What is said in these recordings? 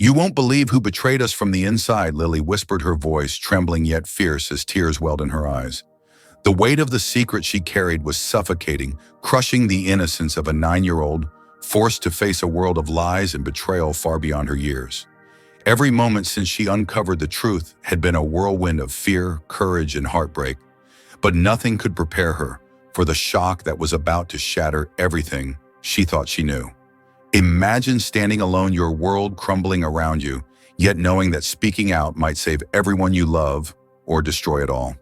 You won't believe who betrayed us from the inside, Lily whispered, her voice trembling yet fierce as tears welled in her eyes. The weight of the secret she carried was suffocating, crushing the innocence of a 9-year-old, forced to face a world of lies and betrayal far beyond her years. Every moment since she uncovered the truth had been a whirlwind of fear, courage, and heartbreak, but nothing could prepare her for the shock that was about to shatter everything she thought she knew. Imagine standing alone, your world crumbling around you, yet knowing that speaking out might save everyone you love or destroy it all.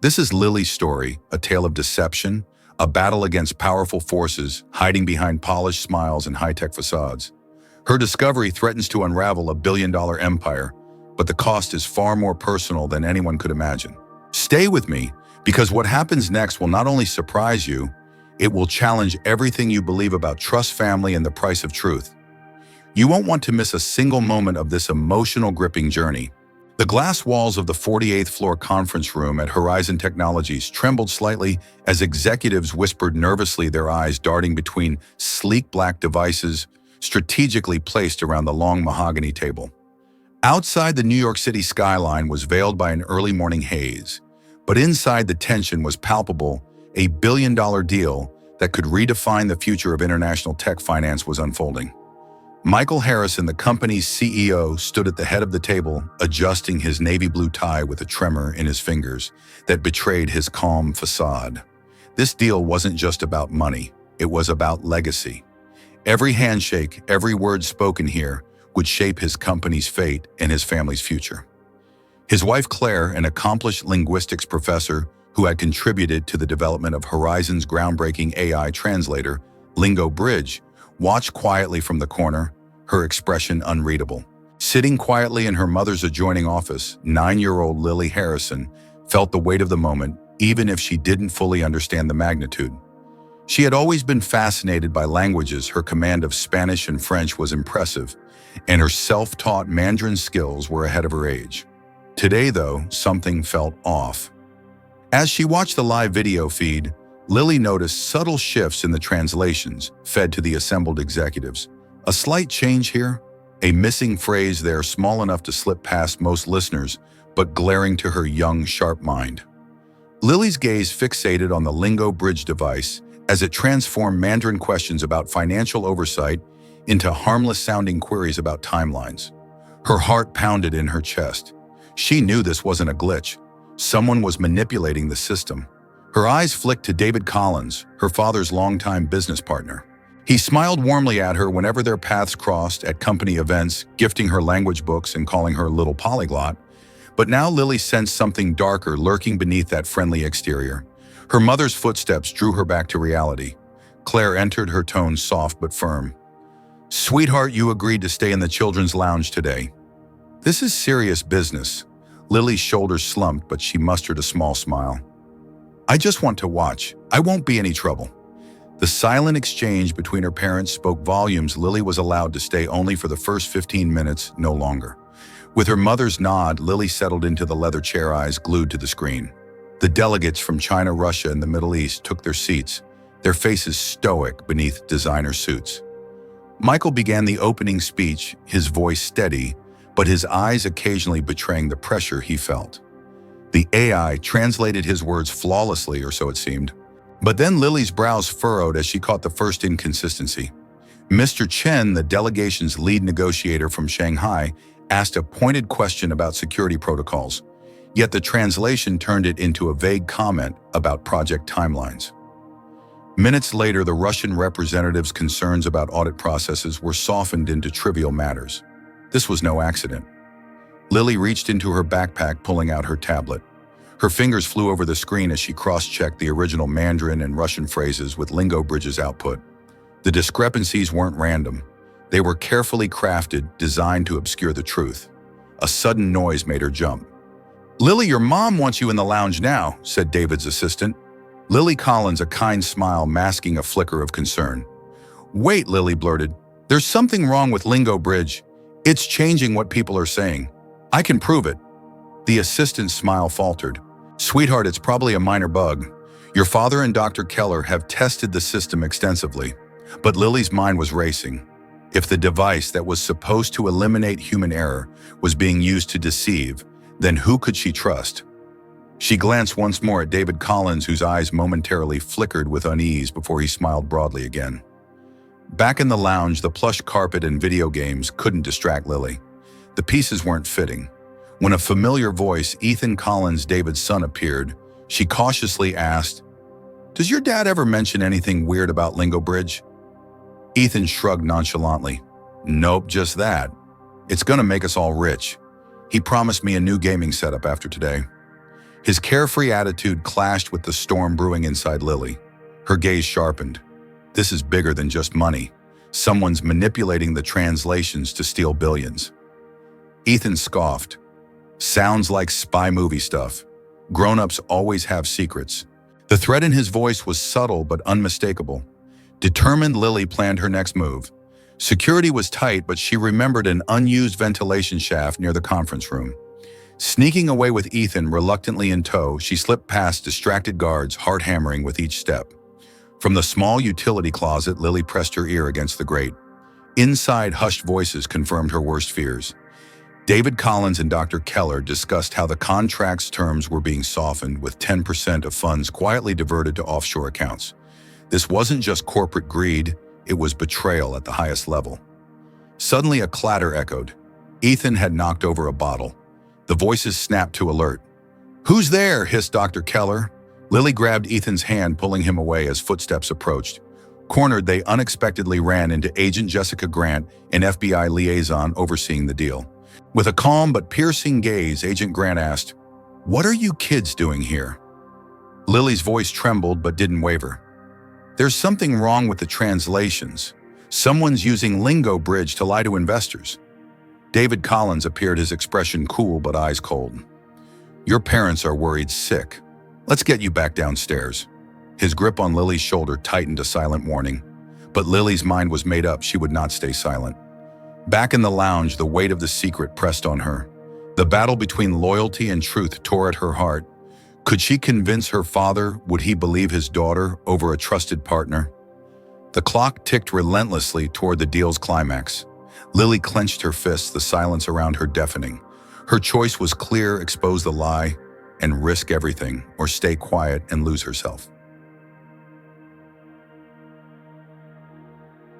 This is Lily's story, a tale of deception, a battle against powerful forces hiding behind polished smiles and high-tech facades. Her discovery threatens to unravel a billion-dollar empire, but the cost is far more personal than anyone could imagine. Stay with me, because what happens next will not only surprise you, it will challenge everything you believe about trust, family, and the price of truth. You won't want to miss a single moment of this emotional, gripping journey. The glass walls of the 48th floor conference room at Horizon Technologies trembled slightly as executives whispered nervously, their eyes darting between sleek black devices strategically placed around the long mahogany table. Outside, the New York City skyline was veiled by an early morning haze, but inside the tension was palpable. A billion-dollar deal that could redefine the future of international tech finance was unfolding. Michael Harrison, the company's CEO, stood at the head of the table, adjusting his navy blue tie with a tremor in his fingers that betrayed his calm facade. This deal wasn't just about money, it was about legacy. Every handshake, every word spoken here would shape his company's fate and his family's future. His wife Claire, an accomplished linguistics professor who had contributed to the development of Horizon's groundbreaking AI translator, Lingo Bridge, watched quietly from the corner, her expression unreadable. Sitting quietly in her mother's adjoining office, 9-year-old Lily Harrison felt the weight of the moment, even if she didn't fully understand the magnitude. She had always been fascinated by languages. Her command of Spanish and French was impressive, and her self-taught Mandarin skills were ahead of her age. Today, though, something felt off. As she watched the live video feed, Lily noticed subtle shifts in the translations fed to the assembled executives. A slight change here, a missing phrase there small enough to slip past most listeners, but glaring to her young, sharp mind. Lily's gaze fixated on the Lingo Bridge device as it transformed Mandarin questions about financial oversight into harmless-sounding queries about timelines. Her heart pounded in her chest. She knew this wasn't a glitch. Someone was manipulating the system. Her eyes flicked to David Collins, her father's longtime business partner. He smiled warmly at her whenever their paths crossed at company events, gifting her language books and calling her little polyglot. But now Lily sensed something darker lurking beneath that friendly exterior. Her mother's footsteps drew her back to reality. Claire entered, her tone soft but firm. "Sweetheart, you agreed to stay in the children's lounge today." "This is serious business." Lily's shoulders slumped, but she mustered a small smile. "I just want to watch. I won't be any trouble." The silent exchange between her parents spoke volumes. Lily was allowed to stay only for the first 15 minutes, no longer. With her mother's nod, Lily settled into the leather chair, eyes glued to the screen. The delegates from China, Russia, and the Middle East took their seats, their faces stoic beneath designer suits. Michael began the opening speech, his voice steady, but his eyes occasionally betraying the pressure he felt. The AI translated his words flawlessly, or so it seemed. But then Lily's brows furrowed as she caught the first inconsistency. Mr. Chen, the delegation's lead negotiator from Shanghai, asked a pointed question about security protocols, yet the translation turned it into a vague comment about project timelines. Minutes later, the Russian representative's concerns about audit processes were softened into trivial matters. This was no accident. Lily reached into her backpack, pulling out her tablet. Her fingers flew over the screen as she cross-checked the original Mandarin and Russian phrases with Lingo Bridge's output. The discrepancies weren't random. They were carefully crafted, designed to obscure the truth. A sudden noise made her jump. "Lily, your mom wants you in the lounge now," said David's assistant. Lily Collins, a kind smile masking a flicker of concern. "Wait," Lily blurted. "There's something wrong with Lingo Bridge. It's changing what people are saying. I can prove it." The assistant's smile faltered. "Sweetheart, it's probably a minor bug. Your father and Dr. Keller have tested the system extensively." But Lily's mind was racing. If the device that was supposed to eliminate human error was being used to deceive, then who could she trust? She glanced once more at David Collins, whose eyes momentarily flickered with unease before he smiled broadly again. Back in the lounge, the plush carpet and video games couldn't distract Lily. The pieces weren't fitting. When a familiar voice, Ethan Collins, David's son, appeared, she cautiously asked, "Does your dad ever mention anything weird about Lingo Bridge?" Ethan shrugged nonchalantly. "Nope, just that. It's gonna make us all rich. He promised me a new gaming setup after today." His carefree attitude clashed with the storm brewing inside Lily. Her gaze sharpened. This is bigger than just money. Someone's manipulating the translations to steal billions. Ethan scoffed. Sounds like spy movie stuff. Grown-ups always have secrets. The threat in his voice was subtle but unmistakable. Determined, Lily planned her next move. Security was tight, but she remembered an unused ventilation shaft near the conference room. Sneaking away with Ethan reluctantly in tow, she slipped past distracted guards, heart hammering with each step. From the small utility closet, Lily pressed her ear against the grate. Inside, hushed voices confirmed her worst fears. David Collins and Dr. Keller discussed how the contract's terms were being softened, with 10% of funds quietly diverted to offshore accounts. This wasn't just corporate greed, it was betrayal at the highest level. Suddenly, a clatter echoed. Ethan had knocked over a bottle. The voices snapped to alert. "Who's there?" hissed Dr. Keller. Lily grabbed Ethan's hand, pulling him away as footsteps approached. Cornered, they unexpectedly ran into Agent Jessica Grant, an FBI liaison overseeing the deal. With a calm but piercing gaze, Agent Grant asked, "What are you kids doing here?" Lily's voice trembled but didn't waver. "There's something wrong with the translations. Someone's using Lingo Bridge to lie to investors." David Collins appeared, his expression cool but eyes cold. "Your parents are worried sick. Let's get you back downstairs." His grip on Lily's shoulder tightened, a silent warning. But Lily's mind was made up. She would not stay silent. Back in the lounge, the weight of the secret pressed on her. The battle between loyalty and truth tore at her heart. Could she convince her father? Would he believe his daughter over a trusted partner? The clock ticked relentlessly toward the deal's climax. Lily clenched her fists, the silence around her deafening. Her choice was clear: expose the lie and risk everything, or stay quiet and lose herself.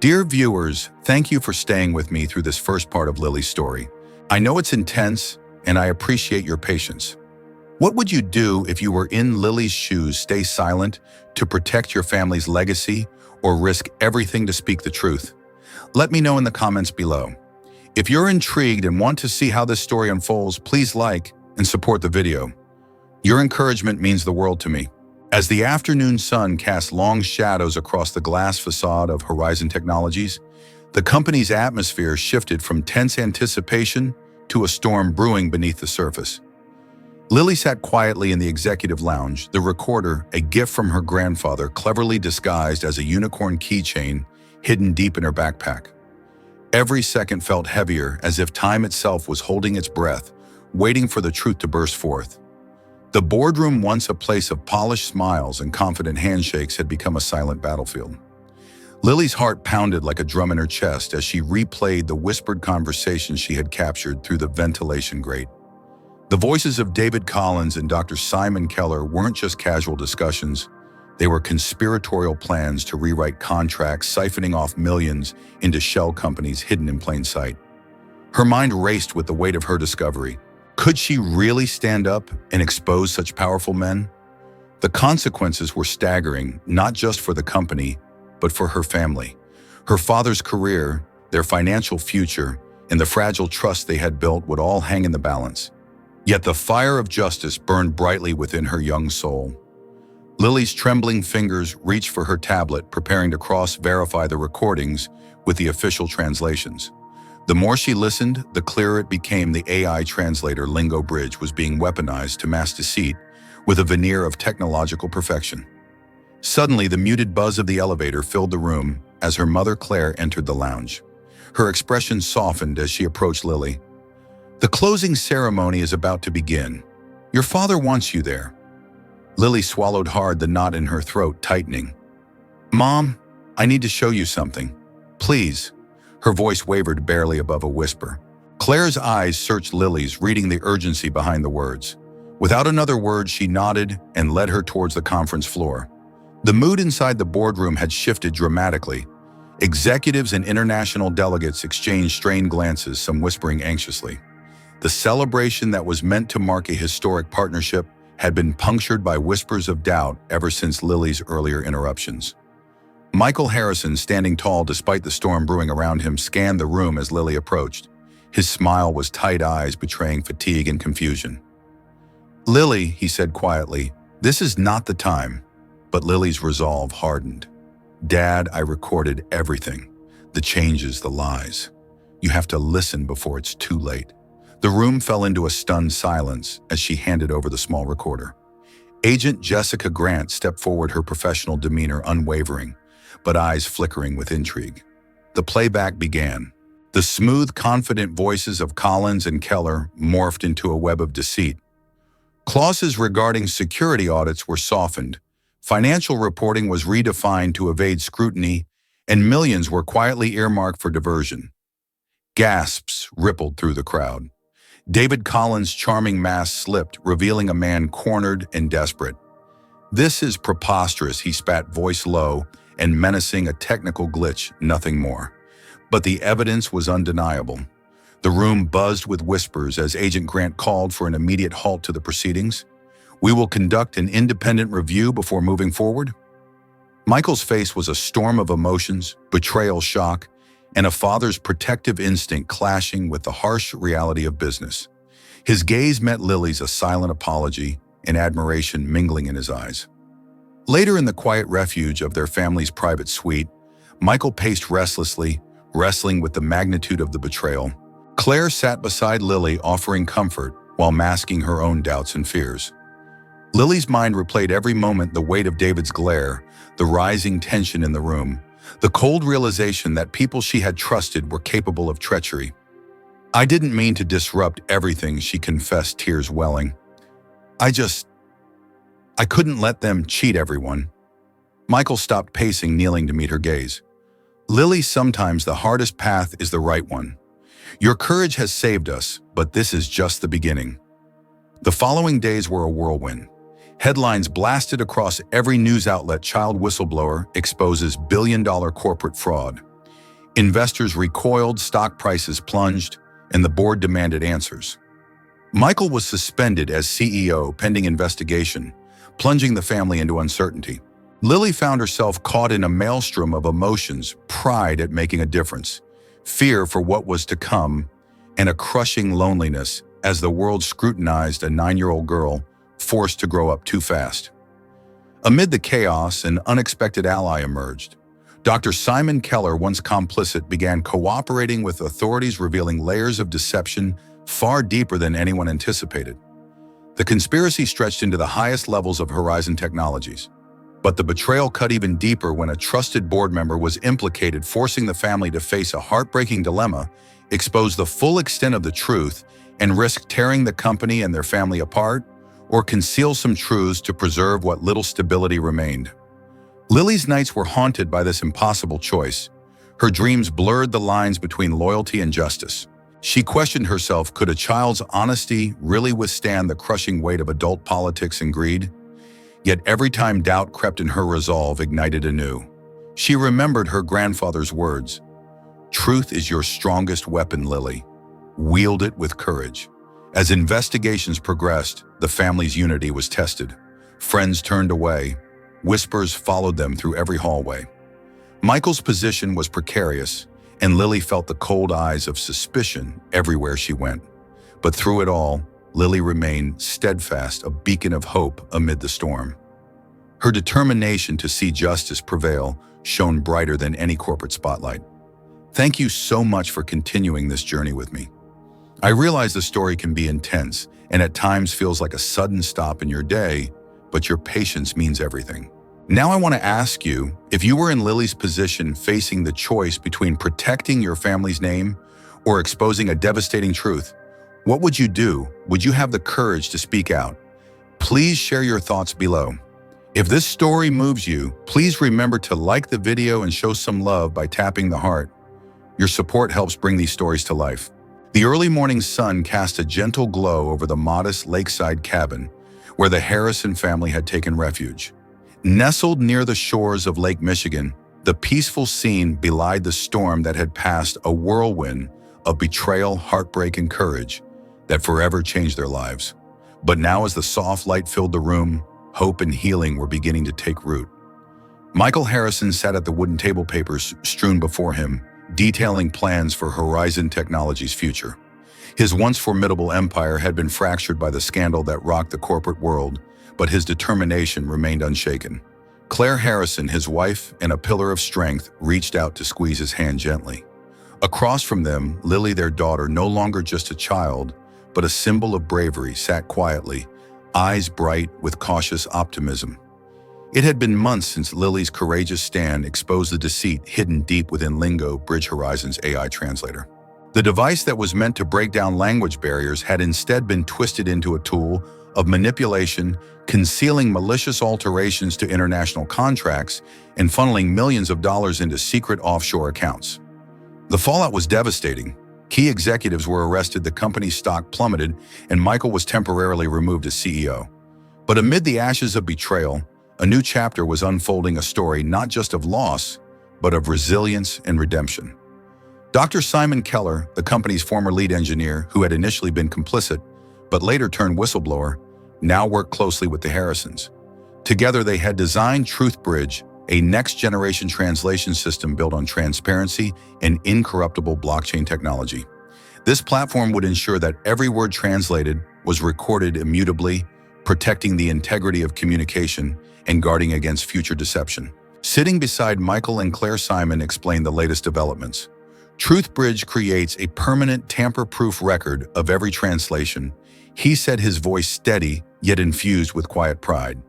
Dear viewers, thank you for staying with me through this first part of Lily's story. I know it's intense, and I appreciate your patience. What would you do if you were in Lily's shoes? Stay silent to protect your family's legacy, or risk everything to speak the truth? Let me know in the comments below. If you're intrigued and want to see how this story unfolds, please like and support the video. Your encouragement means the world to me. As the afternoon sun cast long shadows across the glass facade of Horizon Technologies, the company's atmosphere shifted from tense anticipation to a storm brewing beneath the surface. Lily sat quietly in the executive lounge, the recorder, a gift from her grandfather, cleverly disguised as a unicorn keychain hidden deep in her backpack. Every second felt heavier, as if time itself was holding its breath, waiting for the truth to burst forth. The boardroom, once a place of polished smiles and confident handshakes, had become a silent battlefield. Lily's heart pounded like a drum in her chest as she replayed the whispered conversations she had captured through the ventilation grate. The voices of David Collins and Dr. Simon Keller weren't just casual discussions. They were conspiratorial plans to rewrite contracts, siphoning off millions into shell companies hidden in plain sight. Her mind raced with the weight of her discovery. Could she really stand up and expose such powerful men? The consequences were staggering, not just for the company, but for her family. Her father's career, their financial future, and the fragile trust they had built would all hang in the balance. Yet the fire of justice burned brightly within her young soul. Lily's trembling fingers reached for her tablet, preparing to cross-verify the recordings with the official translations. The more she listened, the clearer it became. The AI translator Lingo Bridge was being weaponized to mass deceit with a veneer of technological perfection. Suddenly, the muted buzz of the elevator filled the room as her mother Claire entered the lounge. Her expression softened as she approached Lily. "The closing ceremony is about to begin. Your father wants you there." Lily swallowed hard, the knot in her throat tightening. "Mom, I need to show you something. Please." Her voice wavered barely above a whisper. Claire's eyes searched Lily's, reading the urgency behind the words. Without another word, she nodded and led her towards the conference floor. The mood inside the boardroom had shifted dramatically. Executives and international delegates exchanged strained glances, some whispering anxiously. The celebration that was meant to mark a historic partnership had been punctured by whispers of doubt ever since Lily's earlier interruptions. Michael Harrison, standing tall despite the storm brewing around him, scanned the room as Lily approached. His smile was tight eyes betraying fatigue and confusion. "Lily," he said quietly, "this is not the time." But Lily's resolve hardened. "Dad, I recorded everything. The changes, the lies. You have to listen before it's too late." The room fell into a stunned silence as she handed over the small recorder. Agent Jessica Grant stepped forward, her professional demeanor unwavering, but eyes flickering with intrigue. The playback began. The smooth, confident voices of Collins and Keller morphed into a web of deceit. Clauses regarding security audits were softened, financial reporting was redefined to evade scrutiny, and millions were quietly earmarked for diversion. Gasps rippled through the crowd. David Collins' charming mask slipped, revealing a man cornered and desperate. "This is preposterous," he spat, voice low and menacing, a technical glitch, nothing more. But the evidence was undeniable. The room buzzed with whispers as Agent Grant called for an immediate halt to the proceedings. "We will conduct an independent review before moving forward." Michael's face was a storm of emotions, betrayal, shock, and a father's protective instinct clashing with the harsh reality of business. His gaze met Lily's, a silent apology and admiration mingling in his eyes. Later, in the quiet refuge of their family's private suite, Michael paced restlessly, wrestling with the magnitude of the betrayal. Claire sat beside Lily, offering comfort while masking her own doubts and fears. Lily's mind replayed every moment, the weight of David's glare, the rising tension in the room, the cold realization that people she had trusted were capable of treachery. "I didn't mean to disrupt everything," she confessed, tears welling. I couldn't let them cheat everyone." Michael stopped pacing, kneeling to meet her gaze. "Lily, sometimes the hardest path is the right one. Your courage has saved us, but this is just the beginning." The following days were a whirlwind. Headlines blasted across every news outlet: child whistleblower exposes billion-dollar corporate fraud. Investors recoiled, stock prices plunged, and the board demanded answers. Michael was suspended as CEO pending investigation, plunging the family into uncertainty. Lily found herself caught in a maelstrom of emotions: pride at making a difference, fear for what was to come, and a crushing loneliness as the world scrutinized a 9-year-old girl forced to grow up too fast. Amid the chaos, an unexpected ally emerged. Dr. Simon Keller, once complicit, began cooperating with authorities, revealing layers of deception far deeper than anyone anticipated. The conspiracy stretched into the highest levels of Horizon Technologies. But the betrayal cut even deeper when a trusted board member was implicated, forcing the family to face a heartbreaking dilemma: expose the full extent of the truth and risk tearing the company and their family apart, or conceal some truths to preserve what little stability remained. Lily's nights were haunted by this impossible choice. Her dreams blurred the lines between loyalty and justice. She questioned herself: could a child's honesty really withstand the crushing weight of adult politics and greed? Yet every time doubt crept in, her resolve ignited anew. She remembered her grandfather's words: "Truth is your strongest weapon, Lily. Wield it with courage." As investigations progressed, the family's unity was tested. Friends turned away. Whispers followed them through every hallway. Michael's position was precarious, and Lily felt the cold eyes of suspicion everywhere she went. But through it all, Lily remained steadfast, a beacon of hope amid the storm. Her determination to see justice prevail shone brighter than any corporate spotlight. Thank you so much for continuing this journey with me. I realize the story can be intense and at times feels like a sudden stop in your day, but your patience means everything. Now I want to ask you, if you were in Lily's position, facing the choice between protecting your family's name or exposing a devastating truth, what would you do? Would you have the courage to speak out? Please share your thoughts below. If this story moves you, please remember to like the video and show some love by tapping the heart. Your support helps bring these stories to life. The early morning sun cast a gentle glow over the modest lakeside cabin where the Harrison family had taken refuge. Nestled near the shores of Lake Michigan, the peaceful scene belied the storm that had passed, a whirlwind of betrayal, heartbreak, and courage that forever changed their lives. But now, as the soft light filled the room, hope and healing were beginning to take root. Michael Harrison sat at the wooden table, papers strewn before him, detailing plans for Horizon Technology's future. His once formidable empire had been fractured by the scandal that rocked the corporate world, but his determination remained unshaken. Claire Harrison, his wife and a pillar of strength, reached out to squeeze his hand gently. Across from them, Lily, their daughter, no longer just a child, but a symbol of bravery, sat quietly, eyes bright with cautious optimism. It had been months since Lily's courageous stand exposed the deceit hidden deep within Lingo, Bridge Horizon's AI translator. The device that was meant to break down language barriers had instead been twisted into a tool of manipulation, concealing malicious alterations to international contracts and funneling millions of dollars into secret offshore accounts. The fallout was devastating. Key executives were arrested, the company's stock plummeted, and Michael was temporarily removed as CEO. But amid the ashes of betrayal, a new chapter was unfolding, a story not just of loss, but of resilience and redemption. Dr. Simon Keller, the company's former lead engineer who had initially been complicit, but later turned whistleblower, now worked closely with the Harrisons. Together they had designed TruthBridge, a next-generation translation system built on transparency and incorruptible blockchain technology. This platform would ensure that every word translated was recorded immutably, protecting the integrity of communication and guarding against future deception. Sitting beside Michael and Claire, Simon explained the latest developments. TruthBridge creates a permanent tamper-proof record of every translation. He said, his voice steady yet infused with quiet pride.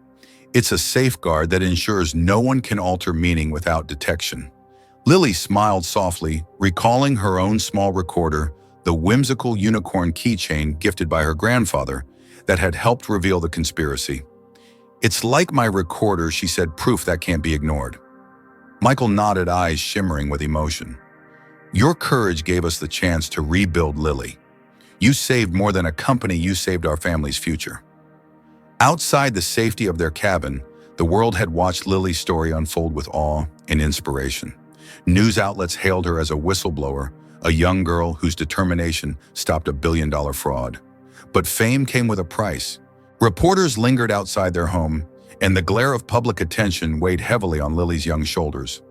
It's a safeguard that ensures no one can alter meaning without detection. Lily smiled softly, recalling her own small recorder, the whimsical unicorn keychain gifted by her grandfather that had helped reveal the conspiracy. "It's like my recorder," she said, "proof that can't be ignored." Michael nodded, eyes shimmering with emotion. "Your courage gave us the chance to rebuild Lily. You saved more than a company, you saved our family's future." Outside the safety of their cabin, the world had watched Lily's story unfold with awe and inspiration. News outlets hailed her as a whistleblower, a young girl whose determination stopped a billion-dollar fraud. But fame came with a price. Reporters lingered outside their home, and the glare of public attention weighed heavily on Lily's young shoulders.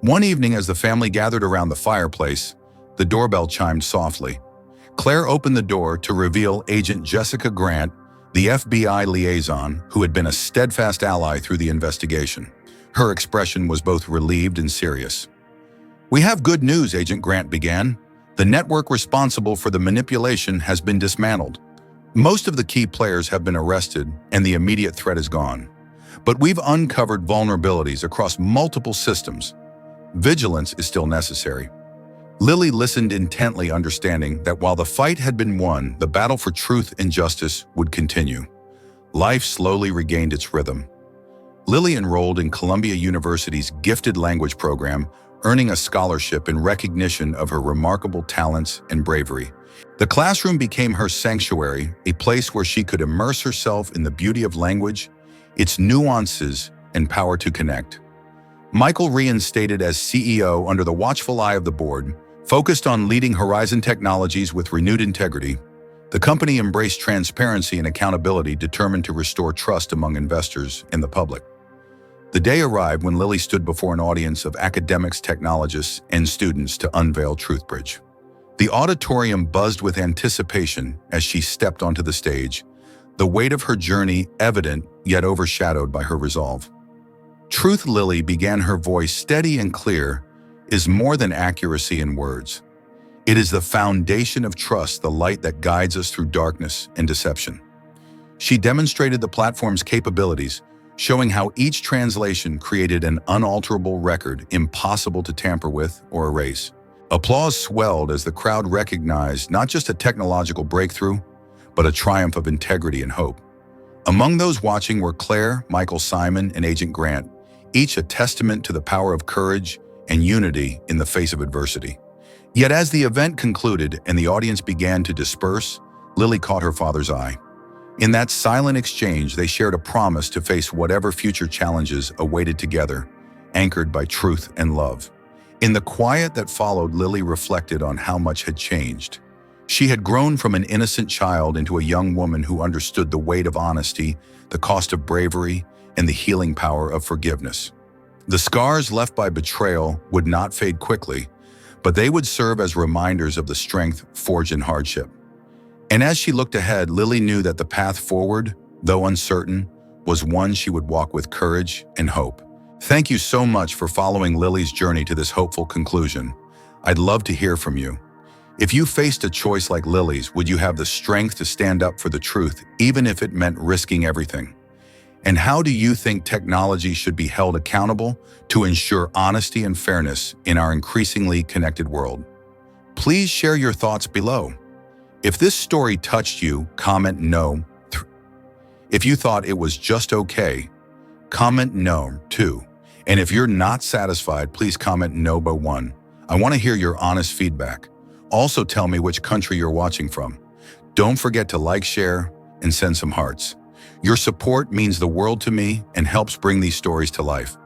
One evening, as the family gathered around the fireplace, the doorbell chimed softly. Claire opened the door to reveal Agent Jessica Grant, the FBI liaison who had been a steadfast ally through the investigation. Her expression was both relieved and serious. "We have good news," Agent Grant began. "The network responsible for the manipulation has been dismantled. Most of the key players have been arrested, and the immediate threat is gone. But we've uncovered vulnerabilities across multiple systems. Vigilance is still necessary." Lily listened intently, understanding that while the fight had been won, the battle for truth and justice would continue. Life slowly regained its rhythm. Lily enrolled in Columbia University's gifted language program, earning a scholarship in recognition of her remarkable talents and bravery. The classroom became her sanctuary, a place where she could immerse herself in the beauty of language, its nuances, and power to connect. Michael, reinstated as CEO under the watchful eye of the board, focused on leading Horizon Technologies with renewed integrity. The company embraced transparency and accountability, determined to restore trust among investors and the public. The day arrived when Lily stood before an audience of academics, technologists, and students to unveil TruthBridge. The auditorium buzzed with anticipation as she stepped onto the stage, the weight of her journey evident yet overshadowed by her resolve. "Truth," Lily began, her voice steady and clear, "is more than accuracy in words. It is the foundation of trust, the light that guides us through darkness and deception." She demonstrated the platform's capabilities, showing how each translation created an unalterable record impossible to tamper with or erase. Applause swelled as the crowd recognized not just a technological breakthrough, but a triumph of integrity and hope. Among those watching were Claire, Michael, Simon, and Agent Grant, each a testament to the power of courage and unity in the face of adversity. Yet as the event concluded and the audience began to disperse, Lily caught her father's eye. In that silent exchange, they shared a promise to face whatever future challenges awaited together, anchored by truth and love. In the quiet that followed, Lily reflected on how much had changed. She had grown from an innocent child into a young woman who understood the weight of honesty, the cost of bravery, and the healing power of forgiveness. The scars left by betrayal would not fade quickly, but they would serve as reminders of the strength forged in hardship. And as she looked ahead, Lily knew that the path forward, though uncertain, was one she would walk with courage and hope. Thank you so much for following Lily's journey to this hopeful conclusion. I'd love to hear from you. If you faced a choice like Lily's, would you have the strength to stand up for the truth, even if it meant risking everything? And how do you think technology should be held accountable to ensure honesty and fairness in our increasingly connected world? Please share your thoughts below. If this story touched you, comment no. If you thought it was just okay, comment no too. And if you're not satisfied, please comment no but one. I want to hear your honest feedback. Also tell me which country you're watching from. Don't forget to like, share, and send some hearts. Your support means the world to me and helps bring these stories to life.